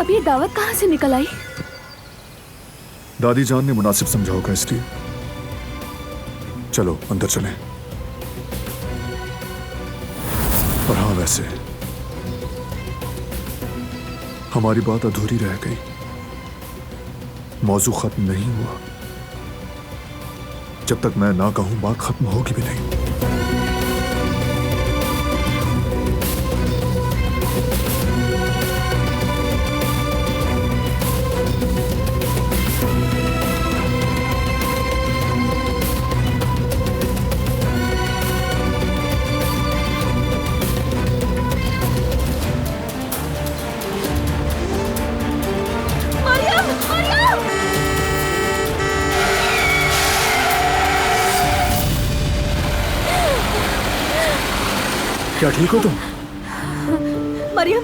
अब ये दावत कहाँ से निकल आई? दादी जान ने मुनासिब समझा होगा इसलिए। चलो अंदर चलें। और हाँ, वैसे हमारी बात अधूरी रह गई, मौजू खत्म नहीं हुआ। जब तक मैं ना कहूं बात खत्म होगी भी नहीं। क्या ठीक हो तुम? मरियम,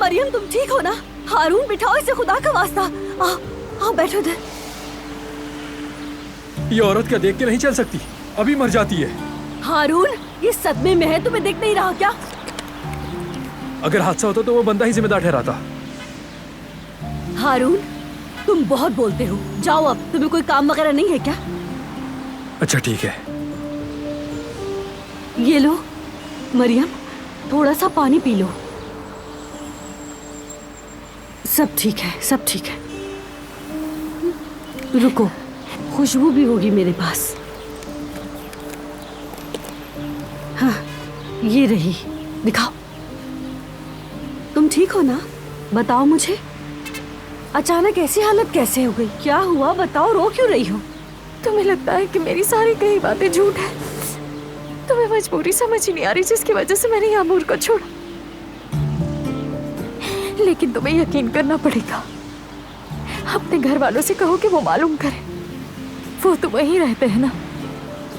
मरियम तुम ठीक हो ना? हारून बिठाओ इसे, खुदा का वास्ता। आओ आओ बैठो इधर। ये औरत क्या देख के नहीं चल सकती? अभी मर जाती है। हारून ये सदमे में है, तुम्हें दिख नहीं रहा क्या? अगर हादसा होता तो वो बंदा ही जिम्मेदार ठहराता। हारून तुम बहुत बोलते हो, जाओ अब। तुम्हें कोई काम वगैरह नहीं है क्या? अच्छा ठीक है। ये लो मरियम, थोड़ा सा पानी पी लो। सब ठीक है, सब ठीक है। रुको, खुशबू भी होगी मेरे पास। हाँ ये रही, दिखाओ। तुम ठीक हो ना? बताओ मुझे, अचानक ऐसी हालत कैसे हो गई? क्या हुआ बताओ, रो क्यों रही हो? तुम्हें लगता है कि मेरी सारी कही बातें झूठ है? तुम्हें मजबूरी समझ ही नहीं आ रही जिसकी वजह से मैंने यामूर को छोड़ा। लेकिन तुम्हें यकीन करना पड़ेगा। अपने घर वालों से कहो कि वो मालूम करें। वो तो वहीं रहते हैं ना।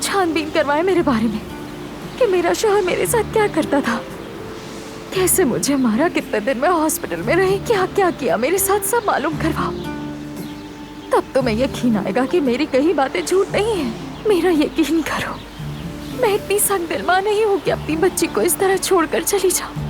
छानबीन करवाए मेरे बारे में कि मेरा शौहर मेरे साथ क्या करता था, कैसे मुझे मारा, कितने दिन में हॉस्पिटल में रही, क्या क्या किया मेरे साथ, सब मालूम करवाओ। तब तुम्हें यकीन आएगा कि मेरी कही बातें झूठ नहीं है। मेरा यकीन करो, मैं इतनी सख्त दिल मां नहीं हूँ कि अपनी बच्ची को इस तरह छोड़कर चली जाऊं।